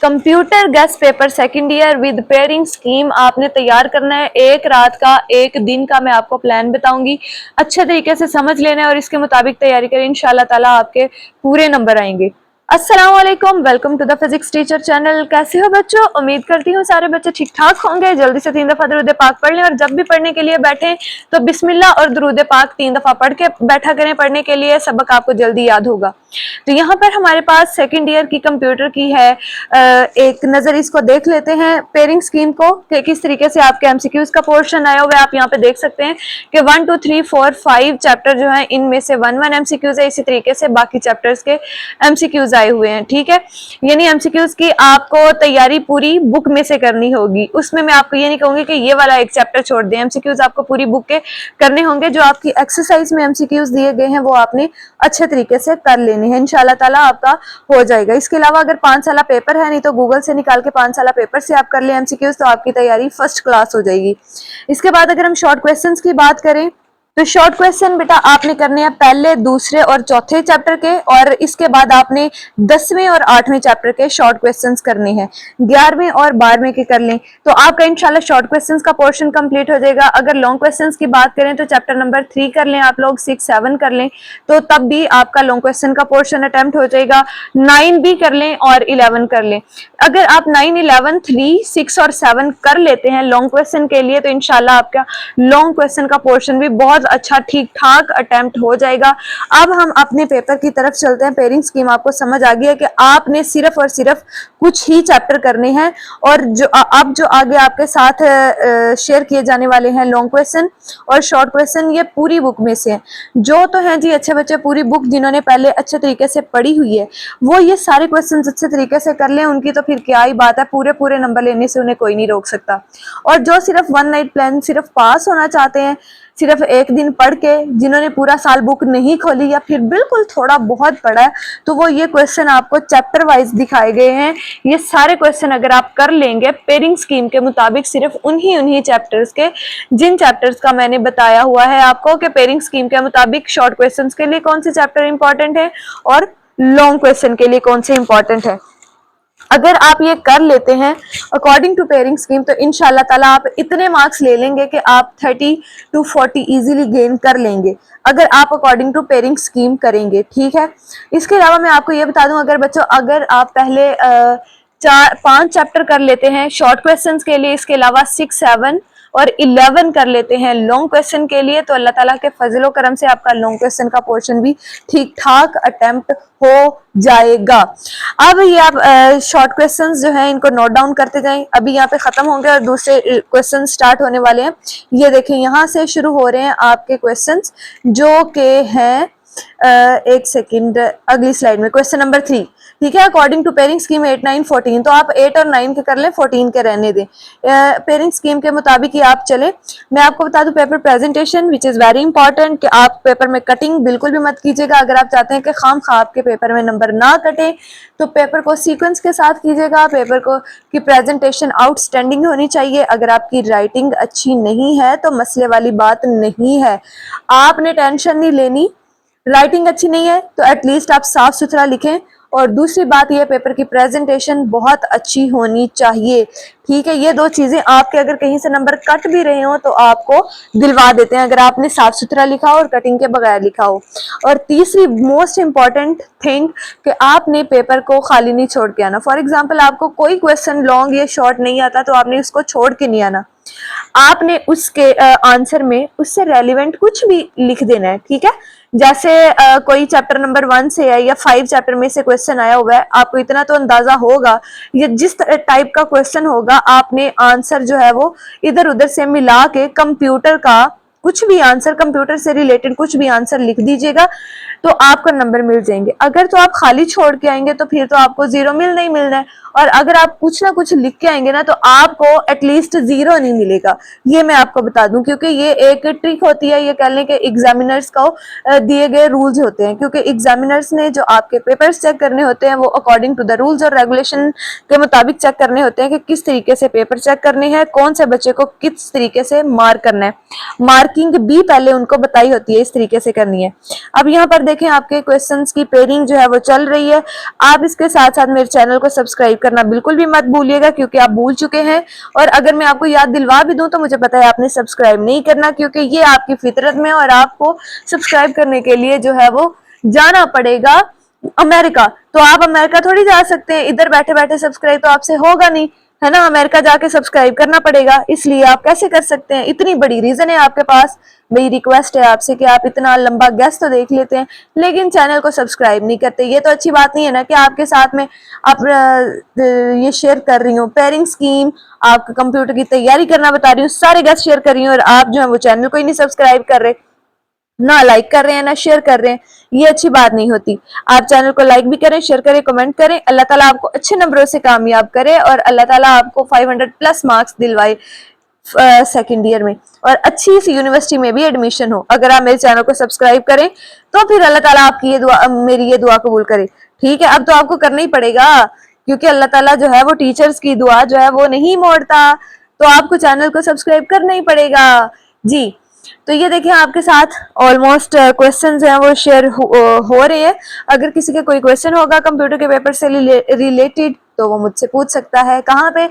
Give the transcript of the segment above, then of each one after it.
Computer guest paper second year with pairing scheme आपने तैयार करना है। एक रात का एक दिन का मैं आपको प्लान बताऊंगी, अच्छे तरीके से समझ लेना है और इसके मुताबिक तैयारी करें। इंशाल्लाह ताला आपके पूरे नंबर आएंगे। अस्सलाम वालेकुम, welcome to the physics teacher channel. कैसे हो बच्चों? उम्मीद करती हूँ सारे बच्चे ठीक ठाक होंगे। जल्दी से 3 दफा दरूद पाक पढ़ लें और जब भी पढ़ने के लिए बैठें तो बिस्मिल्लाह और दरूद पाक 3 दफा पढ़ के बैठा करें पढ़ने के लिए, सबक आपको जल्दी याद होगा। तो यहाँ पर हमारे पास सेकंड ईयर की कंप्यूटर की है, एक नजर इसको देख लेते हैं पेयरिंग स्कीम को कि किस तरीके से आपके एमसीक्यूज का पोर्शन आया हुआ है। आप यहाँ पे देख सकते हैं कि 1 2 3 4 5 चैप्टर जो है इनमें से 1 एमसीक्यूज है, इसी तरीके से बाकी चैप्टर्स के एमसीक्यूज आए हुए हैं। ठीक है, यानी एमसीक्यूज की आपको तैयारी पूरी बुक में से करनी होगी। उसमें मैं आपको ये नहीं कहूंगी कि ये वाला एक चैप्टर छोड़ दें, एमसीक्यूज आपको पूरी बुक के करने होंगे। जो आपकी एक्सरसाइज में एमसीक्यूज दिए गए हैं वो आपने अच्छे तरीके से कर लेने हैं, इंशाल्लाह ताला आपका हो जाएगा। इसके अलावा अगर 5 साल पेपर है, नहीं तो गूगल से निकाल के 5 साल पेपर से आप कर ले एमसीक्यूज, तो आपकी तैयारी फर्स्ट क्लास हो जाएगी। इसके बाद अगर हम शॉर्ट क्वेश्चंस की बात करें तो शॉर्ट क्वेश्चन बेटा आपने करने हैं पहले, दूसरे और चौथे चैप्टर के, और इसके बाद आपने 10वें और 8वें चैप्टर के शॉर्ट क्वेश्चंस करने हैं। 11वें और 12वें के कर लें तो आपका इंशाल्लाह शॉर्ट क्वेश्चंस का पोर्शन कंप्लीट हो जाएगा। अगर लॉन्ग क्वेश्चंस की बात करें तो चैप्टर नंबर 3 कर लें आप लोग, 6 7 कर लें तो तब भी आपका लॉन्ग क्वेश्चन का पोर्शन अटेम्प्ट हो जाएगा। 9 भी कर लें और 11 कर लें। अगर आप 9 11 3 6 और 7 कर लेते हैं लॉन्ग क्वेश्चन के लिए तो इंशाल्लाह आपका लॉन्ग क्वेश्चन का पोर्शन भी बहुत अच्छा ठीक ठाक अटेम्प्ट हो जाएगा। अब हम अपने पेपर की तरफ चलते हैं। पेयरिंग स्कीम आपको समझ आ गई है कि आपने सिर्फ और सिर्फ कुछ ही चैप्टर करने हैं, और जो अब जो आगे आपके साथ शेयर किए जाने वाले हैं लॉन्ग क्वेश्चन और शॉर्ट क्वेश्चन, ये पूरी बुक में से हैं। जो तो हैं जी अच्छे बच्चे पूरी बुक जिन्होंने पहले अच्छे तरीके से पढ़ी हुई है वो ये सारे क्वेश्चन अच्छे तरीके से कर लें, उनकी तो फिर क्या ही बात है, पूरे पूरे नंबर लेने से उन्हें कोई नहीं रोक सकता। और जो सिर्फ 1 नाइट प्लान सिर्फ पास होना चाहते हैं, सिर्फ एक दिन पढ़ के, जिन्होंने पूरा साल बुक नहीं खोली या फिर बिल्कुल थोड़ा बहुत पढ़ा है, तो वो ये क्वेश्चन आपको चैप्टर वाइज दिखाए गए हैं। ये सारे क्वेश्चन अगर आप कर लेंगे पेयरिंग स्कीम के मुताबिक, सिर्फ उन्हीं चैप्टर्स के जिन चैप्टर्स का मैंने बताया हुआ है आपको कि पेयरिंग स्कीम के मुताबिक शॉर्ट क्वेश्चन के लिए कौन से चैप्टर इंपॉर्टेंट है और लॉन्ग क्वेश्चन के लिए कौन से इंपॉर्टेंट है, अगर आप ये कर लेते हैं अकॉर्डिंग टू पेयरिंग स्कीम तो इंशाल्लाह ताला आप इतने मार्क्स ले लेंगे कि आप 30 to 40 इजीली गेन कर लेंगे अगर आप अकॉर्डिंग टू पेयरिंग स्कीम करेंगे। ठीक है, इसके अलावा मैं आपको ये बता दूं, अगर बच्चों अगर आप पहले 5 चैप्टर कर लेते हैं शॉर्ट क्वेश्चंस के लिए, इसके अलावा 6 7 और 11 कर लेते हैं लॉन्ग क्वेश्चन के लिए, तो अल्लाह ताला के फजलो करम से आपका लॉन्ग क्वेश्चन का पोर्शन भी ठीक ठाक अटेम्प्ट हो जाएगा। अब ये आप शॉर्ट क्वेश्चंस जो हैं इनको नोट डाउन करते जाएं, अभी यहाँ पे खत्म होंगे और दूसरे क्वेश्चन स्टार्ट होने वाले हैं। ये देखें यहाँ से शुरू हो रहे हैं आपके क्वेश्चंस जो के हैं एक सेकंड अगली स्लाइड में क्वेश्चन नंबर 3। ठीक है, अकॉर्डिंग टू पेयरिंग स्कीम 8 9 14, तो आप 8 और 9 के कर लें, 14 के रहने दें। पेयरिंग स्कीम के मुताबिक ही आप चले। मैं आपको बता दूं paper presentation which is very important कि आप पेपर में कटिंग बिल्कुल भी मत कीजिएगा। अगर आप चाहते हैं कि खाम खा आपके पेपर में नंबर ना कटे तो पेपर को सीक्वेंस के साथ कीजिएगा। पेपर को की प्रेजेंटेशन आउटस्टैंडिंग होनी चाहिए। अगर आपकी राइटिंग अच्छी नहीं है तो मसले वाली बात नहीं है, आपने टेंशन नहीं लेनी। राइटिंग अच्छी नहीं है तो एटलीस्ट आप साफ सुथरा लिखें, और दूसरी बात यह पेपर की प्रेजेंटेशन बहुत अच्छी होनी चाहिए। ठीक है, ये 2 चीजें आपके अगर कहीं से नंबर कट भी रहे हो तो आपको दिलवा देते हैं अगर आपने साफ सुथरा लिखा हो और कटिंग के बगैर लिखा हो। और तीसरी मोस्ट इंपॉर्टेंट थिंग कि आपने पेपर को खाली नहीं छोड़ के आना। फॉर एग्जाम्पल आपको कोई क्वेश्चन लॉन्ग या शॉर्ट नहीं आता तो आपने उसको छोड़ के नहीं आना, आपने उसके आंसर में उससे रेलिवेंट कुछ भी लिख देना है। ठीक है, जैसे कोई चैप्टर नंबर 1 से है या 5 चैप्टर में से क्वेश्चन आया हुआ है, आपको इतना तो अंदाजा होगा ये जिस टाइप का क्वेश्चन होगा आपने आंसर जो है वो इधर उधर से मिला के कंप्यूटर का कुछ भी आंसर, कंप्यूटर से रिलेटेड कुछ भी आंसर लिख दीजिएगा तो आपको नंबर मिल जाएंगे। अगर तो आप खाली छोड़ के आएंगे तो फिर तो आपको 0 मिलना ही मिलना है, और अगर आप कुछ ना कुछ लिख के आएंगे ना तो आपको एटलीस्ट 0 नहीं मिलेगा। ये मैं आपको बता दूं, क्योंकि ये एक ट्रिक होती है, ये कह लें कि एग्जामिनर्स को दिए गए रूल्स होते हैं, क्योंकि एग्जामिनर्स ने जो आपके पेपर्स चेक करने होते हैं वो अकॉर्डिंग टू द रूल्स और रेगुलेशन के मुताबिक चेक करने होते हैं कि किस तरीके से पेपर चेक करने हैं, कौन से बच्चे को किस तरीके से मार्क करना है। मार्किंग भी पहले उनको बताई होती है, इस तरीके से करनी है। अब यहाँ पर देखें आपके क्वेश्चंस की पेयरिंग जो है वो चल रही है। आप इसके साथ साथ मेरे चैनल को सब्सक्राइब करना बिल्कुल भी मत भूलिएगा, क्योंकि आप भूल चुके हैं। और अगर मैं आपको याद दिलवा भी दूं तो मुझे पता है आपने सब्सक्राइब नहीं करना, क्योंकि ये आपकी फितरत में, और आपको सब्सक्राइब करने के लिए जो है वो जाना पड़ेगा अमेरिका। तो आप अमेरिका थोड़ी जा सकते हैं, इधर बैठे बैठे सब्सक्राइब तो आपसे होगा नहीं, है ना। अमेरिका जाके सब्सक्राइब करना पड़ेगा, इसलिए आप कैसे कर सकते हैं। इतनी बड़ी रीजन है आपके पास। मेरी रिक्वेस्ट है आपसे कि आप इतना लंबा गेस्ट तो देख लेते हैं लेकिन चैनल को सब्सक्राइब नहीं करते। ये तो अच्छी बात नहीं है ना कि आपके साथ में आप ये शेयर कर रही हूँ पेयरिंग स्कीम, आपके कंप्यूटर की तैयारी करना बता रही हूँ, सारे गेस्ट शेयर कर रही हूँ, और आप जो है वो चैनल को ही नहीं सब्सक्राइब कर रहे, ना लाइक कर रहे हैं ना शेयर कर रहे हैं। ये अच्छी बात नहीं होती। आप चैनल को लाइक भी करें, शेयर करें, कमेंट करें। अल्लाह ताला आपको अच्छे नंबरों से कामयाब करे और अल्लाह ताला आपको 500 प्लस मार्क्स दिलवाए सेकेंड ईयर में, और अच्छी सी यूनिवर्सिटी में भी एडमिशन हो। अगर आप मेरे चैनल को सब्सक्राइब करें तो फिर अल्लाह ताला आपकी ये दुआ, मेरी ये दुआ कबूल करे। ठीक है, अब तो आपको करना ही पड़ेगा, क्योंकि अल्लाह ताला जो है वो टीचर्स की दुआ जो है वो नहीं मोड़ता, तो आपको चैनल को सब्सक्राइब करना ही पड़ेगा जी। तो ये देखिए आपके साथ ऑलमोस्ट क्वेश्चंस हैं वो शेयर हो रहे हैं। अगर किसी के कोई क्वेश्चन होगा कंप्यूटर के पेपर से रिलेटेड तो वो मुझसे पूछ सकता है। कहाँ पे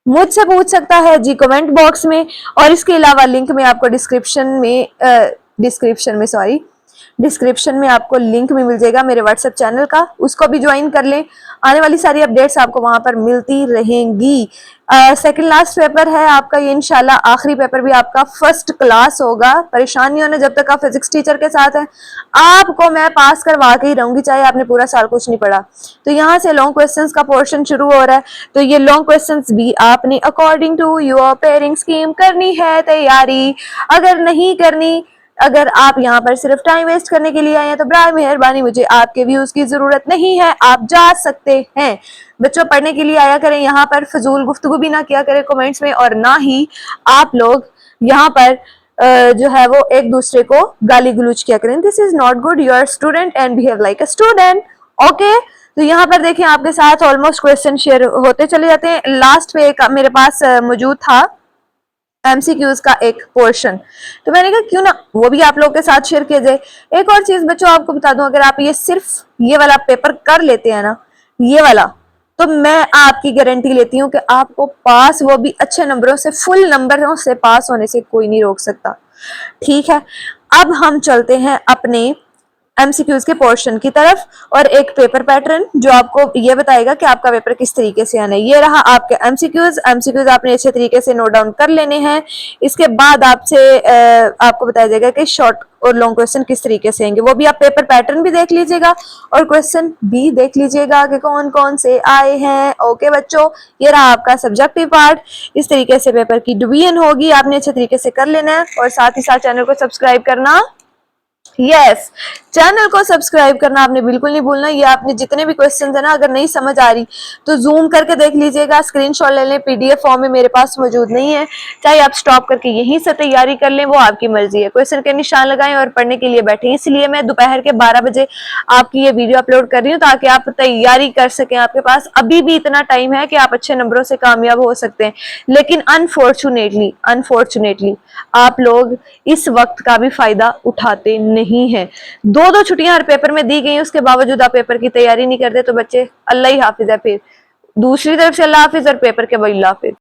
मुझसे पूछ सकता है जी? कमेंट बॉक्स में। और इसके अलावा लिंक में आपको डिस्क्रिप्शन में आपको लिंक भी मिल जाएगा मेरे व्हाट्सएप चैनल का, उसको भी ज्वाइन कर लें। आने वाली सारी अपडेट्स आपको वहां पर मिलती रहेंगी। सेकंड लास्ट पेपर है आपका ये, इंशाल्लाह आखिरी पेपर भी आपका फर्स्ट क्लास होगा। परेशान नहीं होना, जब तक आप फिजिक्स टीचर के साथ हैं आपको मैं पास करवा के ही रहूंगी, चाहे आपने पूरा साल कुछ नहीं पढ़ा। तो यहाँ से लॉन्ग क्वेश्चंस का पोर्शन शुरू हो रहा है, तो ये लॉन्ग क्वेश्चंस भी आपने according to your pairing scheme करनी है तैयारी। अगर नहीं करनी, अगर आप यहाँ पर सिर्फ टाइम वेस्ट करने के लिए आए हैं तो बराए मेहरबानी मुझे आपके व्यूज की जरूरत नहीं है, आप जा सकते हैं। बच्चों पढ़ने के लिए आया करें, यहाँ पर फजूल गुफ्तगू भी ना किया करें कमेंट्स में, और ना ही आप लोग यहाँ पर जो है वो एक दूसरे को गाली गलूच किया करें। This is not good, you are student and behave like a student, okay. तो यहाँ पर देखिए आपके साथ ऑलमोस्ट क्वेश्चन शेयर होते चले जाते हैं। लास्ट पे एक मेरे पास मौजूद था एमसीक्यूज का एक पोर्शन, तो मैंने कहा क्यों ना वो भी आप लोगों के साथ शेयर किया जाए। एक और चीज बच्चों आपको बता दूं, अगर आप ये सिर्फ ये वाला पेपर कर लेते हैं ना, ये वाला, तो मैं आपकी गारंटी लेती हूँ कि आपको पास, वो भी अच्छे नंबरों से, फुल नंबरों से पास होने से कोई नहीं रोक सकता। ठीक है, अब हम चलते हैं अपने एमसीक्यूज के पोर्शन की तरफ, और एक पेपर पैटर्न जो आपको ये बताएगा कि आपका पेपर किस तरीके से आना है। ये रहा आपके एमसीक्यूज आपने अच्छे तरीके से नोट डाउन कर लेने हैं। इसके बाद आपको बताया जाएगा कि शॉर्ट और लॉन्ग क्वेश्चन किस तरीके से आएंगे, वो भी आप पेपर पैटर्न भी देख लीजिएगा और क्वेश्चन भी देख लीजिएगा कि कौन कौन से आए हैं। ओके बच्चों, ये रहा आपका सब्जेक्टिव पार्ट। इस तरीके से पेपर की डिवीजन होगी, आपने अच्छे तरीके से कर लेना है, और साथ ही साथ चैनल को सब्सक्राइब करना, यस चैनल को सब्सक्राइब करना आपने बिल्कुल नहीं भूलना। ये आपने जितने भी क्वेश्चंस है ना, अगर नहीं समझ आ रही तो जूम करके देख लीजिएगा, स्क्रीनशॉट ले लें, पीडीएफ फॉर्म में मेरे पास मौजूद नहीं है, चाहे आप स्टॉप करके यहीं से तैयारी कर लें, वो आपकी मर्जी है। क्वेश्चन के निशान लगाएं और पढ़ने के लिए बैठे। इसलिए मैं दोपहर के 12 बजे आपकी ये वीडियो अपलोड कर रही हूँ ताकि आप तैयारी कर सकें। आपके पास अभी भी इतना टाइम है कि आप अच्छे नंबरों से कामयाब हो सकते हैं, लेकिन अनफॉर्चुनेटली आप लोग इस वक्त का भी फायदा उठाते नहीं है। दो छुट्टियां हर पेपर में दी गई, उसके बावजूद आप पेपर की तैयारी नहीं करते, तो बच्चे अल्लाह ही हाफिज है। फिर दूसरी तरफ से अल्लाह हाफिज और पेपर के वही हाफिज।